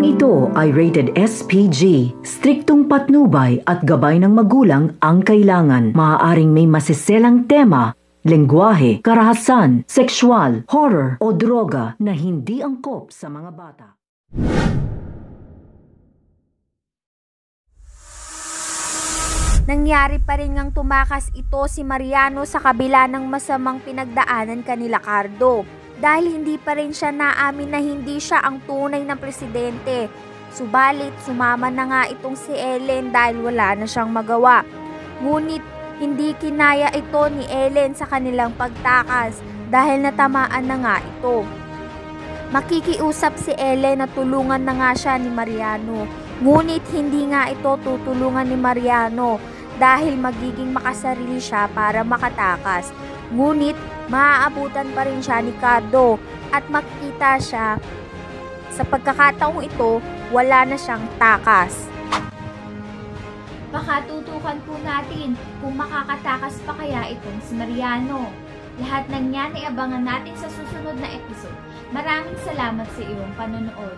ito ay rated SPG. Striktong patnubay at gabay ng magulang ang kailangan. Maaaring may masiselang tema, lengguwahe, karahasan, sexual, horror o droga na hindi angkop sa mga bata. Nangyari pa rin ngang tumakas ito si Mariano sa kabila ng masamang pinagdaanan kanila Cardo. Dahil hindi pa rin siya naamin na hindi siya ang tunay na presidente. Subalit sumama na nga itong si Ellen dahil wala na siyang magawa. Ngunit hindi kinaya ito ni Ellen sa kanilang pagtakas dahil natamaan na nga ito. Makikiusap si Ellen na tulungan na nga siya ni Mariano. Ngunit hindi nga ito tutulungan ni Mariano dahil magiging makasarili siya para makatakas. Ngunit maaabutan pa rin siya ni Cardo at makikita siya sa pagkakataong ito wala na siyang takas. Baka tutukan po natin kung makakatakas pa kaya itong si Mariano. Lahat ng yan ay abangan natin sa susunod na episode. Maraming salamat sa iyong panonood.